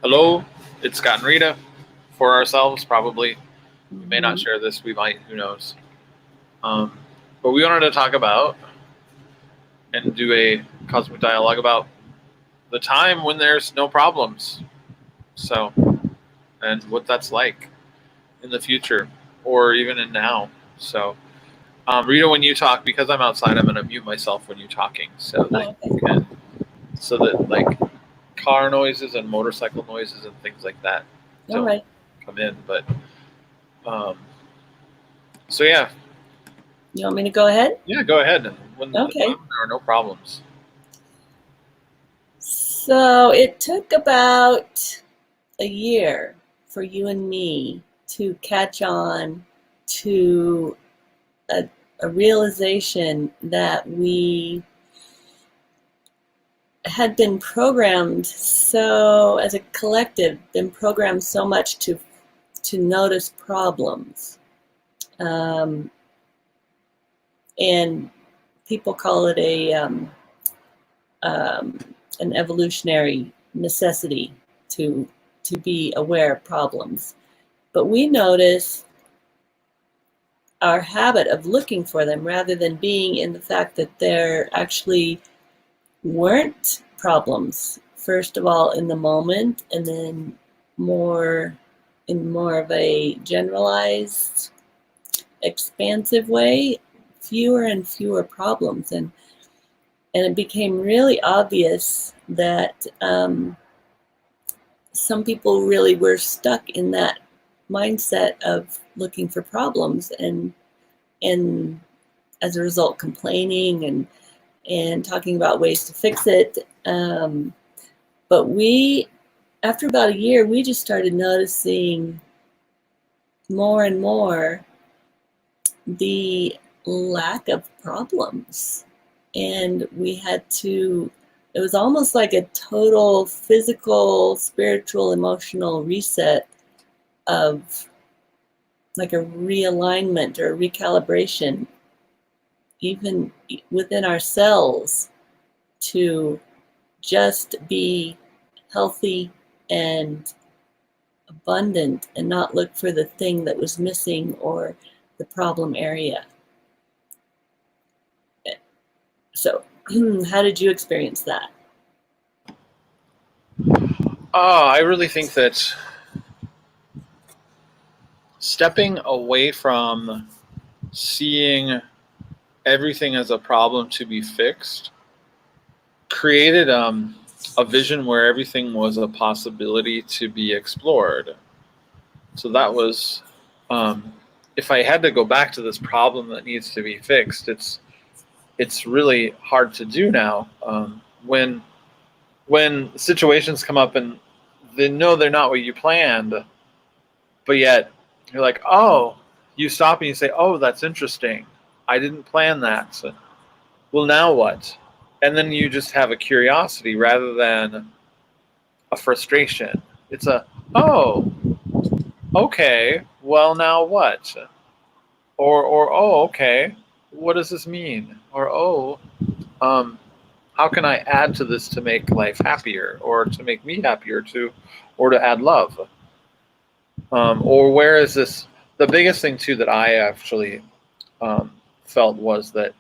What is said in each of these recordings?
Hello, it's Scott and Rita. For ourselves, probably. We may not Mhm. share this. We might. Who knows? Um, but we wanted to talk about and do a cosmic dialogue about the time when there's no problems. So, and what that's like in the future or even in now. So, Rita, when you talk, because I'm outside, I'm going to mute myself when you're talking so that Oh, you okay. can, so that like car noises and motorcycle noises and things like that All don't right. come in. But um, so yeah, You want me to go ahead? Yeah, go ahead. When the time Okay. there are no problems. So it took about a year for you and me to catch on to a, a realization that we had been programmed so, as a collective, been programmed so much to notice problems. Um, and people call it um, an evolutionary necessity to to be aware of problems. But we notice our habit of looking for them rather than being in the fact that there actually weren't problems. First of all, in the moment, and then more in more of a generalized, expansive way, fewer and fewer problems, and it became really obvious that some people really were stuck in that mindset of looking for problems and as a result complaining and talking about ways to fix it. But we, after about a year, we just started noticing more and more the lack of problems. And we had to, it was almost like a total physical, spiritual, emotional reset of like a realignment or a recalibration, even within ourselves, to just be healthy and abundant and not look for the thing that was missing or the problem area. So, how did you experience that? I really think that stepping away from seeing everything as a problem to be fixed created a vision where everything was a possibility to be explored. So that was, um, if I had to go back to this problem that needs to be fixed, it's really hard to do now. When situations come up and they know they're not what you planned, but yet you're like, oh, you stop and you say, oh, that's interesting. I didn't plan that. So, well, now what? And then you just have a curiosity rather than a frustration. It's a, oh, okay, well, now what? Or oh, okay, what does this mean? Or, oh, um, how can I add to this to make life happier or to make me happier too, or to add love? Or where is this? The biggest thing too that I actually felt was that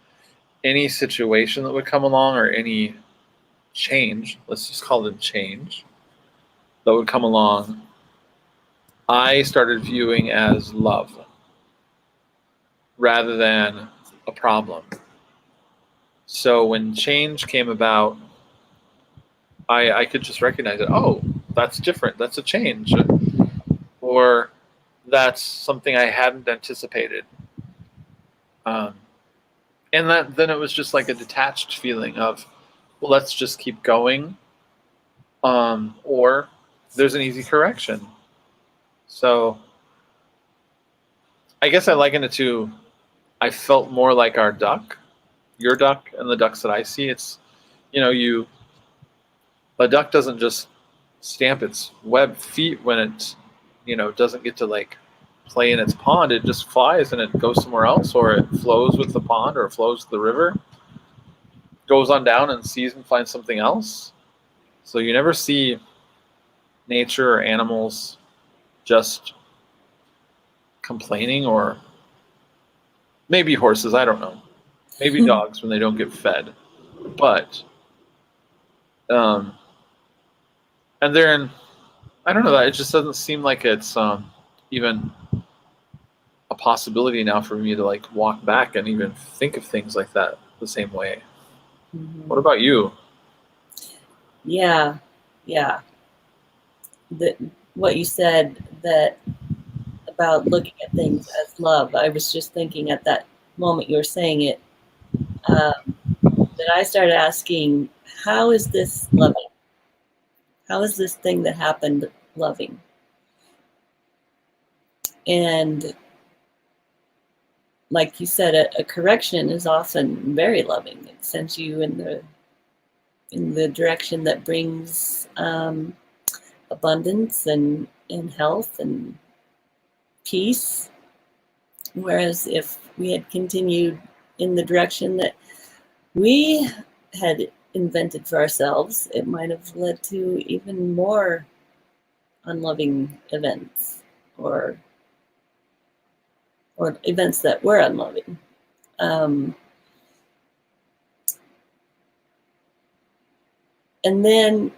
any situation that would come along or any change, let's just call it change, that would come along, I started viewing as love rather than a problem. So when change came about, I could just recognize it. Oh, that's different. That's a change. Or that's something I hadn't anticipated. Um, and that then it was just like a detached feeling of, well, let's just keep going, or there's an easy correction. So I guess I liken it to, I felt more like our duck, your duck, and the ducks that I see. It's, you a duck doesn't just stamp its web feet when it doesn't get to like play in its pond. It just flies and it goes somewhere else, or it flows with the pond, or it flows with the river, goes on down and sees and finds something else. So you never see nature or animals just complaining, or maybe horses, I don't know. Maybe dogs when they don't get fed. But and then I don't know, that it just doesn't seem like it's even a possibility now for me to like walk back and even think of things like that the same way. What about you? Yeah, yeah. That what you said that about looking at things as love. I was just thinking at that moment you were saying it, that I started asking, how is this loving? How is this thing that happened loving? And like you said, a correction is often very loving. It sends you in the direction that brings abundance and health and peace. Whereas if we had continued in the direction that we had invented for ourselves, it might have led to even more unloving events or events that were unloving. And then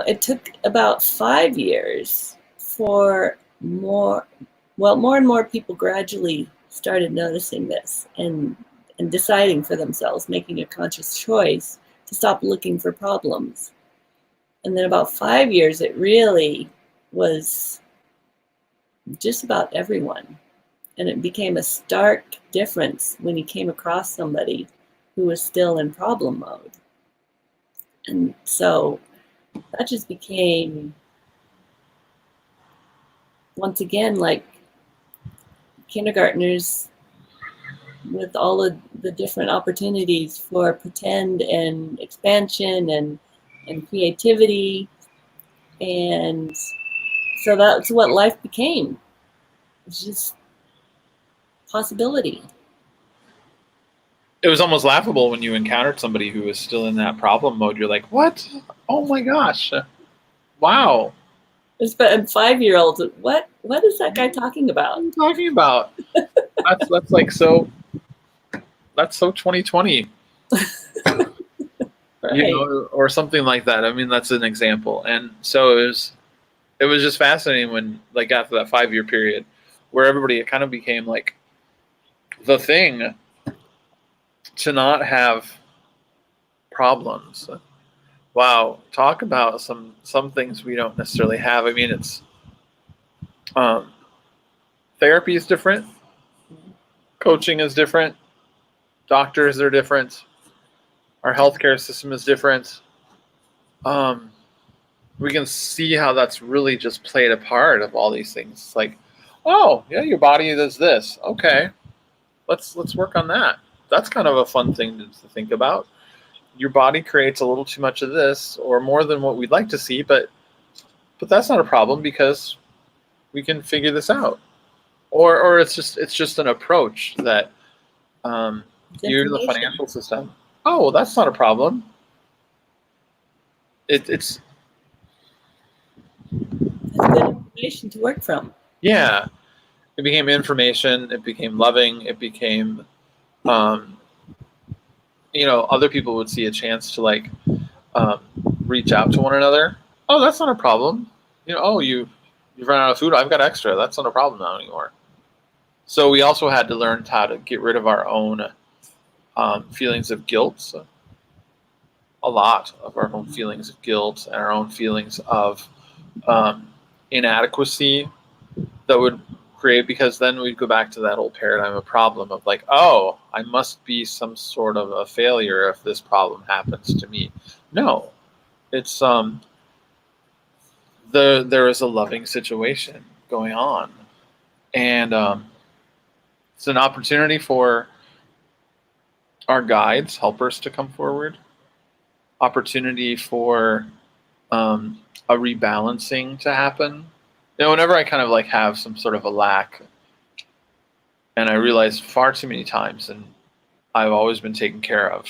it took about 5 years for more and more people gradually started noticing this and deciding for themselves, making a conscious choice to stop looking for problems. And then about 5 years, it really was just about everyone. And it became a stark difference when you came across somebody who was still in problem mode. And so that just became, once again, like kindergartners with all of the different opportunities for pretend and expansion and creativity. And so that's what life became. It's just possibility. It was almost laughable when you encountered somebody who was still in that problem mode. You're like, what? Oh my gosh. Wow. And 5-year-olds, what is that guy talking What are about? you talking about? That's like so, that's so 2020. Right. You know, or something like that. I mean, that's an example. And so it was just fascinating when, like, after that 5 year period where everybody, it kind of became like the thing to not have problems. Wow, talk about some things we don't necessarily have. I mean, it's um, therapy is different, coaching is different, doctors are different, our healthcare system is different. We can see how that's really just played a part of all these things. It's like, oh yeah, your body does this. Okay, let's work on that. That's kind of a fun thing to think about. Your body creates a little too much of this, or more than what we'd like to see, but that's not a problem because we can figure this out. Or it's just an approach that you're the financial system. Oh, well, that's not a problem. It's good information to work from. Yeah, it became information. It became loving. It became, um, other people would see a chance to like um, reach out to one another. Oh, that's not a problem. Oh, you've run out of food. I've got extra. That's not a problem now anymore. So we also had to learn how to get rid of our own feelings of guilt. So a lot of our own feelings of guilt and our own feelings of um, inadequacy that would create, because then we'd go back to that old paradigm of problem of like, oh, I must be some sort of a failure if this problem happens to me. No, it's there is a loving situation going on, and it's an opportunity for our guides, helpers to come forward, opportunity for a rebalancing to happen. Whenever I kind of like have some sort of a lack, and I realize far too many times, and I've always been taken care of.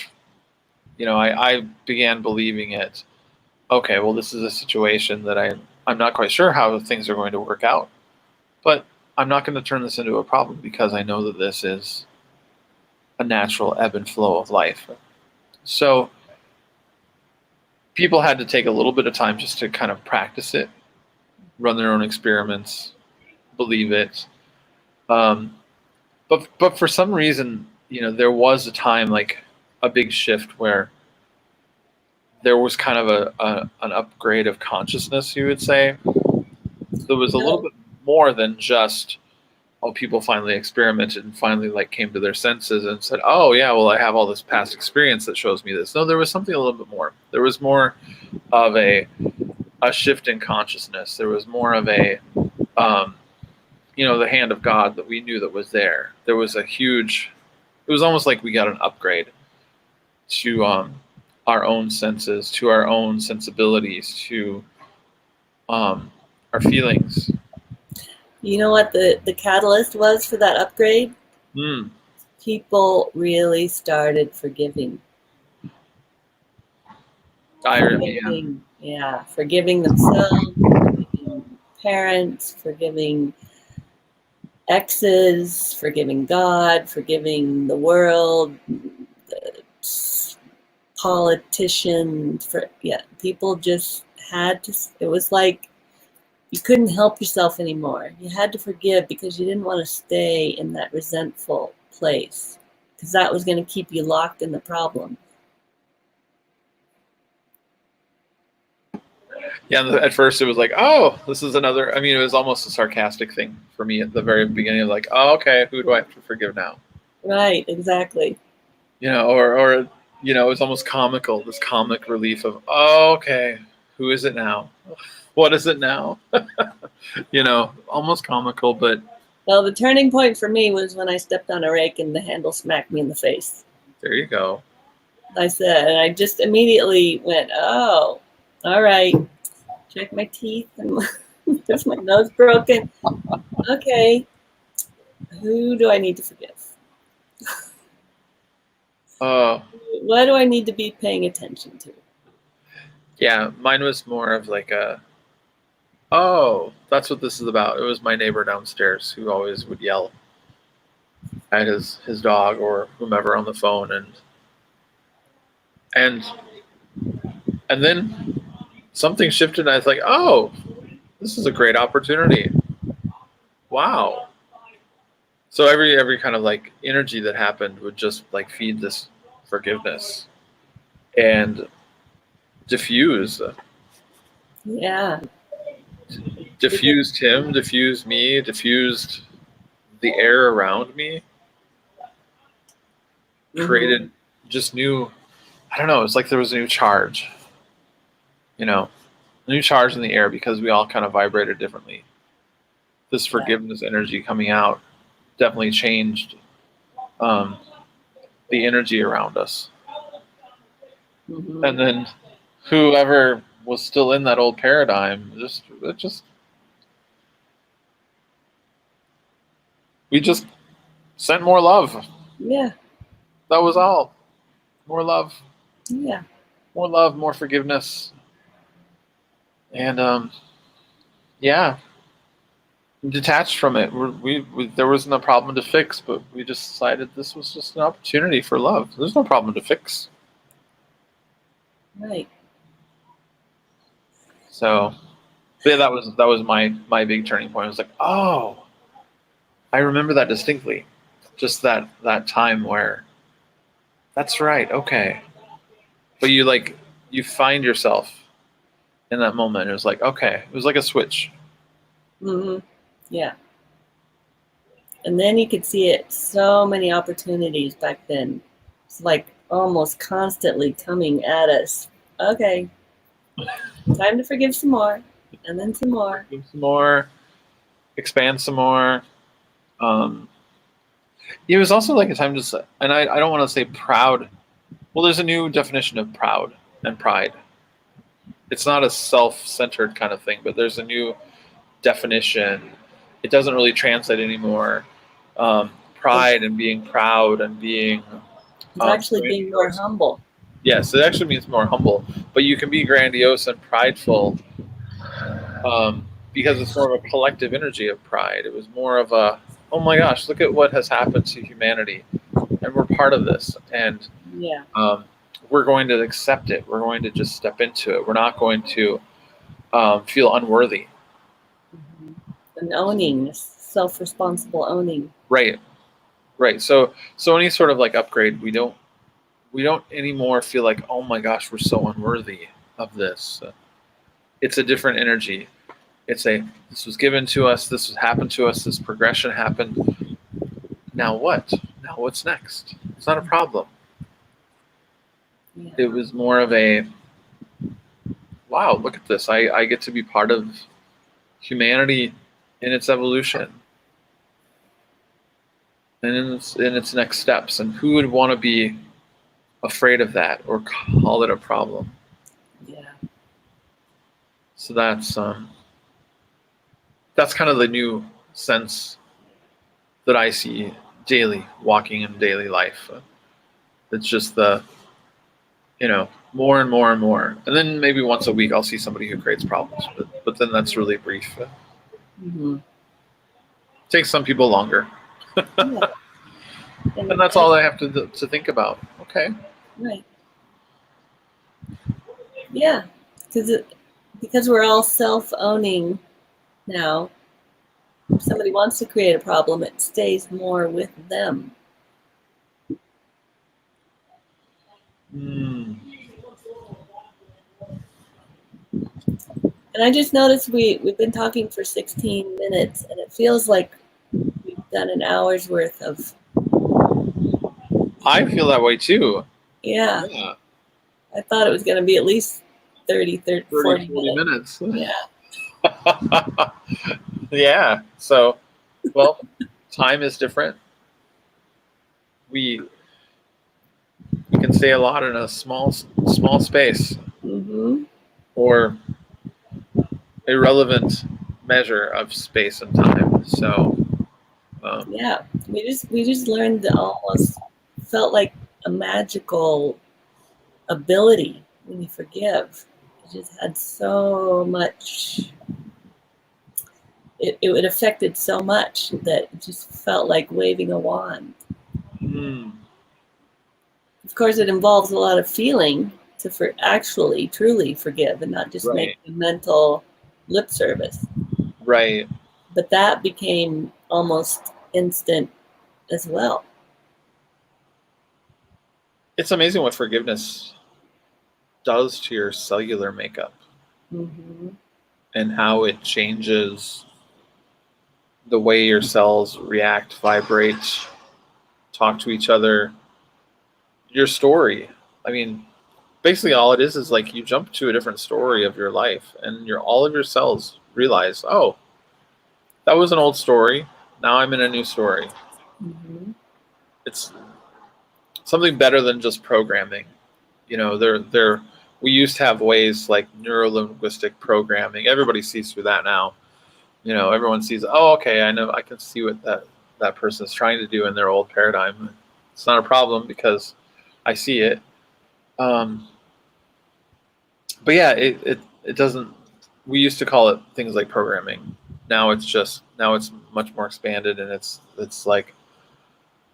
I began believing it okay, well, this is a situation that I'm not quite sure how things are going to work out, but I'm not going to turn this into a problem because I know that this is a natural ebb and flow of life. So people had to take a little bit of time just to kind of practice it, run their own experiments, believe it. Um, but for some reason, there was a time, like a big shift where there was kind of an upgrade of consciousness, you would say. There was a little No. bit more than just, oh, people finally experimented and finally like came to their senses and said, oh yeah, well, I have all this past experience that shows me this. No, there was something a little bit more. There was more of a shift in consciousness. There was more of a um, the hand of God that we knew that was there. There was a huge. It was almost like we got an upgrade to our own senses, to our own sensibilities, to our feelings. You know what the catalyst was for that upgrade? Mm, People really started forgiving. yeah. Forgiving themselves, forgiving parents, forgiving exes, forgiving God, forgiving the world, politicians. People just had to. It was like you couldn't help yourself anymore. You had to forgive because you didn't want to stay in that resentful place because that was going to keep you locked in the problem. Yeah, and at first it was like, oh, this is another. I mean, it was almost a sarcastic thing for me at the very beginning. Like, oh, okay, who do I have to forgive now? Right, exactly. Or it was almost comical. This comic relief of, oh, okay, who is it now? What is it now? Almost comical, but Well, the turning point for me was when I stepped on a rake and the handle smacked me in the face. there you go. I said, and I just immediately went, oh, all right. Check my teeth and there's my nose broken. Okay, who do I need to forgive? Oh, What do I need to be paying attention to? yeah, mine was more of like a, oh, that's what this is about. It was my neighbor downstairs who always would yell at his dog or whomever on the phone, and and then something shifted, and I was like, oh, this is a great opportunity. Wow. So every kind of like energy that happened would just like feed this forgiveness and diffuse, Yeah. diffused him, diffused me, diffused the air around me, created just new. I don't know. It's like there was a new charge, a new charge in the air because we all kind of vibrated differently. This forgiveness energy coming out definitely changed um, the energy around us. Mm-hmm. And then whoever was still in that old paradigm, we just sent more love. Yeah. That was all. More love, Yeah. more love, more forgiveness, and yeah, detached from it. There wasn't a problem to fix, but we just decided this was just an opportunity for love. There's no problem to fix. Right. So, yeah, that was my big turning point. I was like, oh, I remember that distinctly. Just that time where, that's right, okay. But you find yourself in that moment. It was like, okay, it was like a switch. Mm-hmm. Yeah. And then you could see it so many opportunities back then. It's like almost constantly coming at us. Okay, time to forgive some more, and then some more. Give some more, expand some more. Um, it was also like a time to, and I don't want to say proud. Well, there's a new definition of proud and pride. It's not a self-centered kind of thing, but there's a new definition. It doesn't really translate anymore. Pride and being proud and being It's actually being more grandiose. humble. Yes, it actually means more humble. But you can be grandiose and prideful, because it's more of a collective energy of pride. It was more of a, oh my gosh, look at what has happened to humanity, and we're part of this, and Yeah. we're going to accept it. We're going to just step into it. We're not going to feel unworthy. Hmm. And owning, self-responsible owning. Right, right. So any sort of like upgrade, we don't anymore feel like, oh my gosh, we're so unworthy of this. It's a different energy. It's a, this was given to us, this was happened to us, this progression happened. Now what? Now what's next? It's not a problem. Yeah. It was more of a, wow, look at this. I get to be part of humanity in its evolution and in its next steps. And who would want to be afraid of that or call it a problem? Yeah. So that's kind of the new sense that I see daily, walking in daily life. It's just the, more and more and more. And then maybe once a week I'll see somebody who creates problems, but then that's really brief. Hmm. Takes some people longer. Yeah. And that's all I have to think about. Okay. Right. Yeah. Because we're all self-owning now. If somebody wants to create a problem, it stays more with them. Mm. And I just noticed we've been talking for 16 minutes, and it feels like we've done an hour's worth of. I feel that way too. Yeah. Yeah. I thought it was going to be at least 30, 40 40 minutes. minutes. Yeah. Yeah. So, well, time is different. We we can say a lot in a small space, Hmm. or irrelevant measure of space and time. So, Yeah. We just learned that almost felt like a magical ability when you forgive. It just had so much. It affected so much that it just felt like waving a wand. mm, Of course, it involves a lot of feeling to actually, truly forgive and not just make right, the mental lip service. right. But that became almost instant as well. It's amazing what forgiveness does to your cellular makeup Hmm. and how it changes the way your cells react, vibrate, talk to each other, your story. I mean, basically all it is like you jump to a different story of your life, and all of your cells realize, oh, that was an old story. Now I'm in a new story. Hmm. It's something better than just programming. There we used to have ways like neurolinguistic programming. Everybody sees through that now. Everyone sees, oh, okay, I know, I can see what that person is trying to do in their old paradigm. It's not a problem because I see it. Um, but yeah, it doesn't. We used to call it things like programming. Now it's much more expanded, and it's like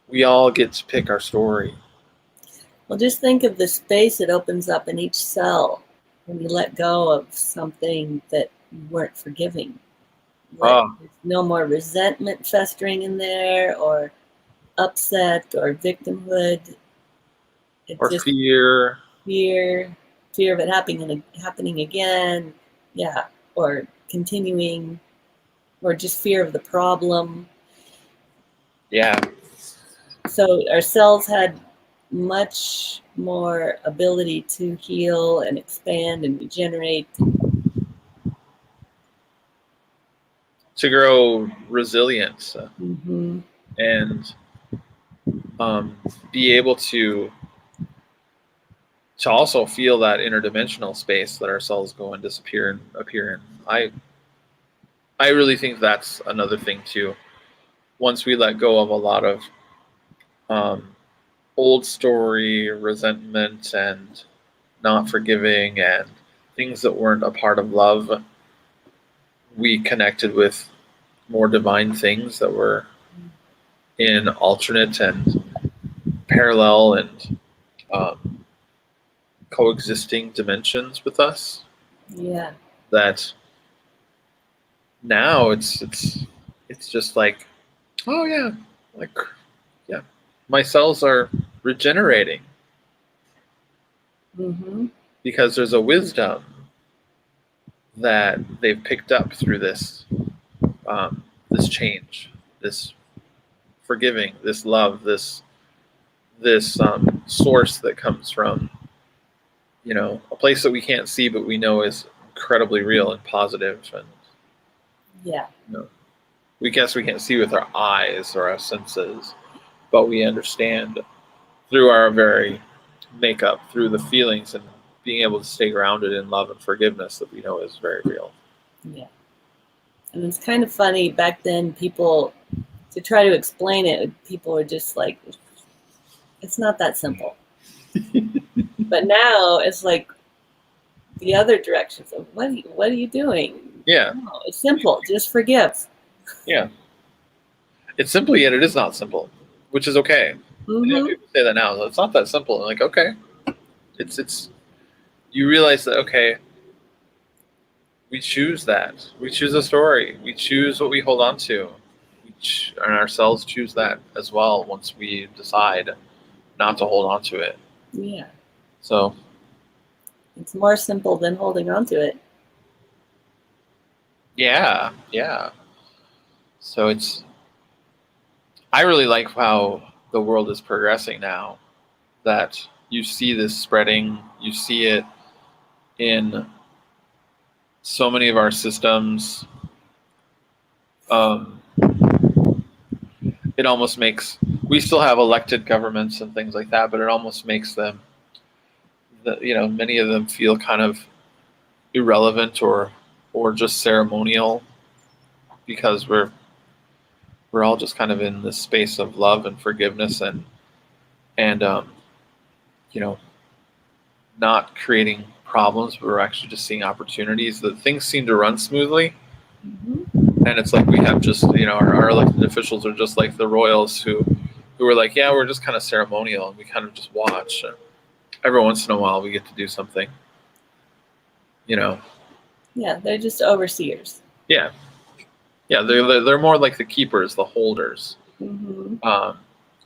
we all get to pick our story. Well, just think of the space it opens up in each cell when you let go of something that you weren't forgiving. Ah, There's no more resentment festering in there, or upset, or victimhood. It or just fear. fear, fear of it happening again, yeah, or continuing, or just fear of the problem. Yeah, So our cells had much more ability to heal and expand and regenerate. to grow resilience, Mm-hmm. and be able to also feel that interdimensional space that our cells go and disappear and appear in. I really think that's another thing too. Once we let go of a lot of um, old story resentment and not forgiving and things that weren't a part of love, we connected with more divine things that were in alternate and parallel and um, coexisting dimensions with us. Yeah. That now it's just like, oh yeah, like yeah, my cells are regenerating Mm-hmm. because there's a wisdom that they've picked up through this change, this forgiving, this love, this source that comes from, a place that we can't see but we know is incredibly real and positive, and Yeah. we guess we can't see with our eyes or our senses, but we understand through our very makeup, through the feelings and being able to stay grounded in love and forgiveness that we know is very real. Yeah. And it's kind of funny back then, people, to try to explain it, people were just like, it's not that simple. But now it's like the other directions of what are you doing? Yeah. No, it's simple. Just forgive. Yeah. It's simple, yet it is not simple, which is okay. Mm-hmm. People say that now. It's not that simple. I'm like, okay. It's you realize that, okay, we choose that. We choose a story. We choose what we hold on to. And ourselves choose that as well once we decide not to hold on to it. Yeah. So It's more simple than holding on to it. yeah. So I really like how the world is progressing now, that you see this spreading, you see it in so many of our systems. Um, it almost makes, we still have elected governments and things like that, but it almost makes them, many of them feel kind of irrelevant or just ceremonial, because we're all just kind of in this space of love and forgiveness and you know not creating problems, but we're actually just seeing opportunities. That things seem to run smoothly, Mm-hmm. and it's like we have just, our elected officials are just like the royals who are like, yeah, we're just kind of ceremonial and we kind of just watch. And every once in a while we get to do something. Yeah, they're just overseers. Yeah, yeah, they're more like the keepers, the holders Mm-hmm.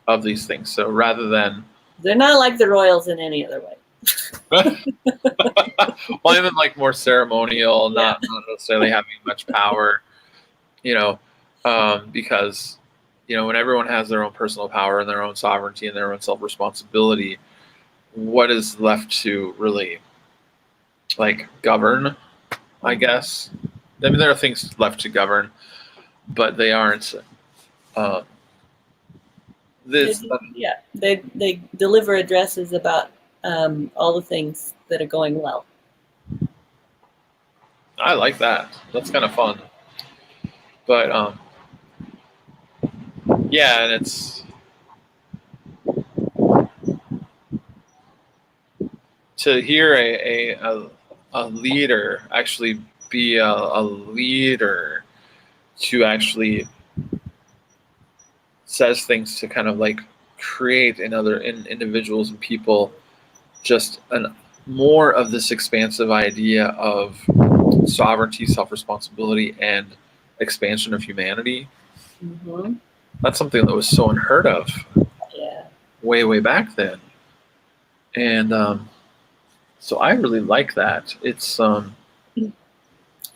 of these things. So rather than They're not like the royals in any other way. well, even like more ceremonial, Yeah. not necessarily having much power, because when everyone has their own personal power and their own sovereignty and their own self responsibility, what is left to really like govern? I guess. I mean, there are things left to govern, but they aren't. Uh, this They deliver addresses about all the things that are going well. I like that. That's kind of fun. But yeah, and it's to hear a leader actually be a leader, to actually says things to kind of like create in individuals and people just an more of this expansive idea of sovereignty, self-responsibility, and expansion of humanity. Mm-hmm. That's something that was so unheard of Yeah. way back then, and so I really like that. It's And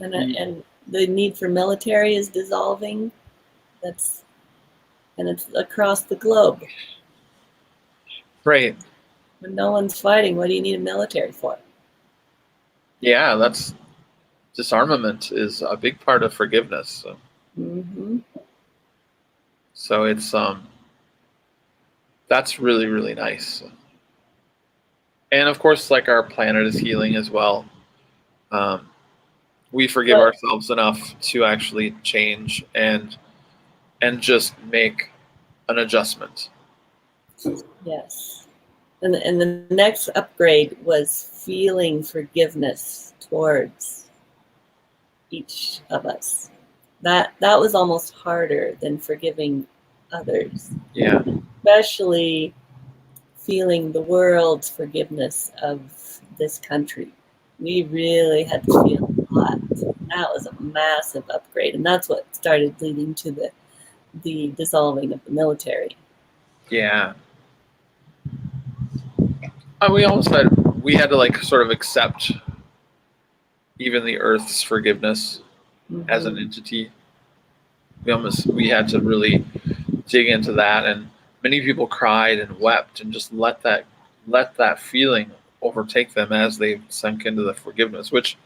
the need for military is dissolving. And it's across the globe. right. When no one's fighting, what do you need a military for? Yeah, that's disarmament is a big part of forgiveness. Mm-hmm. So it's that's really nice. And of course, like, our planet is healing as well. We forgive ourselves enough to actually change and just make an adjustment. Yes. And the next upgrade was feeling forgiveness towards each of us. That was almost harder than forgiving others, Yeah. especially feeling the world's forgiveness of this country. We really had to feel a lot. That was a massive upgrade, and that's what started leading to the dissolving of the military. Yeah. We had to like sort of accept even the Earth's forgiveness as an Mm-hmm. entity. We had to really dig into that, and many people cried and wept and just let that feeling overtake them as they sunk into the forgiveness, which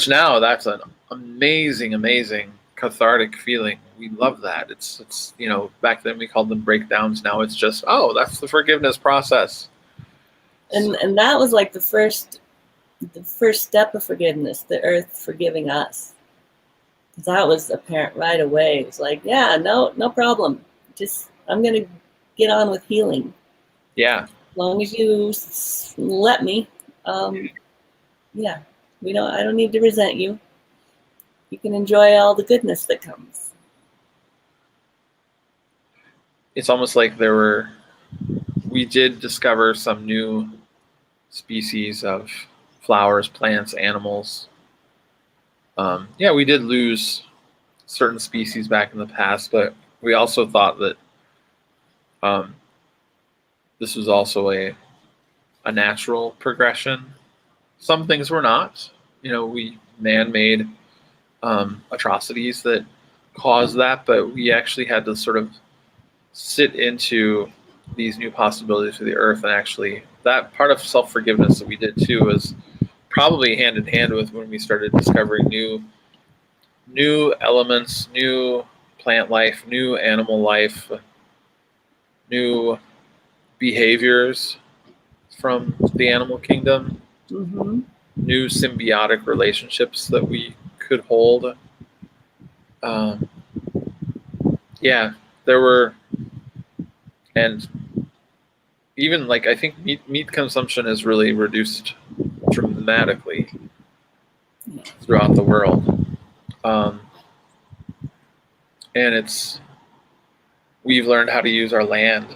now that's an amazing cathartic feeling. We love that. It's back then we called them breakdowns. Now it's just, oh, that's the forgiveness process. And that was like the first step of forgiveness, the earth forgiving us. That was apparent right away. It was like, yeah, no problem. Just I'm gonna get on with healing. Yeah. As long as you let me. Um, yeah, I don't need to resent you. You can enjoy all the goodness that comes. It's almost like we did discover some new species of flowers, plants, animals. Yeah, we did lose certain species back in the past, but we also thought that um, this was also a natural progression. Some things were not. We man-made atrocities that caused that, but we actually had to sort of sit into these new possibilities for the earth, and actually that part of self-forgiveness that we did too was probably hand in hand with when we started discovering new elements, new plant life, new animal life, new behaviors from the animal kingdom, Mm-hmm. new symbiotic relationships that we could hold. Um, yeah, there were, and even like I think meat consumption has really reduced dramatically Yeah. throughout the world, um, and we've learned how to use our land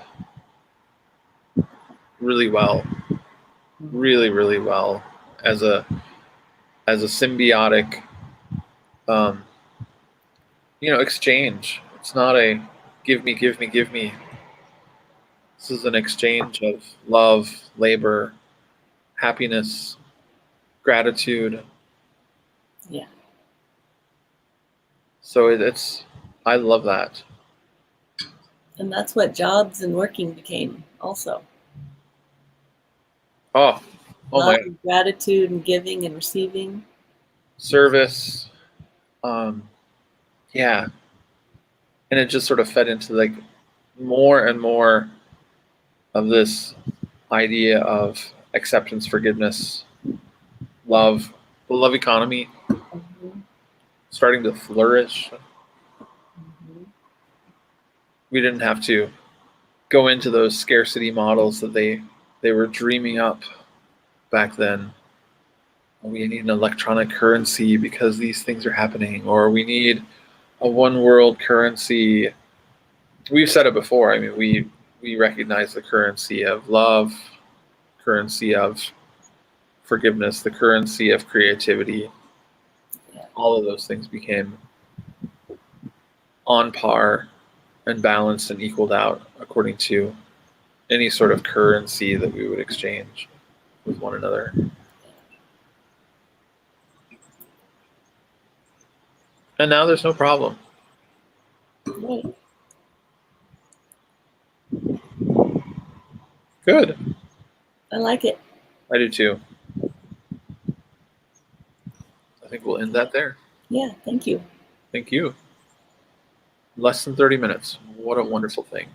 really well, really well as a symbiotic um, exchange. It's not a give me, give me, give me. This is an exchange of love, labor, happiness, gratitude. Yeah. So I love that. And that's what jobs and working became also. Oh, oh my Love God. and gratitude and giving and receiving. Service. Um, yeah. And it just sort of fed into like more and more of this idea of acceptance, forgiveness, love, the love economy Mm-hmm. starting to flourish. Mm-hmm. We didn't have to go into those scarcity models that they were dreaming up back then. We need an electronic currency because these things are happening, or we need a one world currency. We've said it before. I mean, we recognize the currency of love, currency of forgiveness, the currency of creativity. Yeah. All of those things became on par and balanced and equaled out according to any sort of currency that we would exchange with one another. And now there's no problem. Right. Good. I like it. I do too. I think we'll end that there. Yeah, thank you. Thank you. Less than 30 minutes. What a wonderful thing.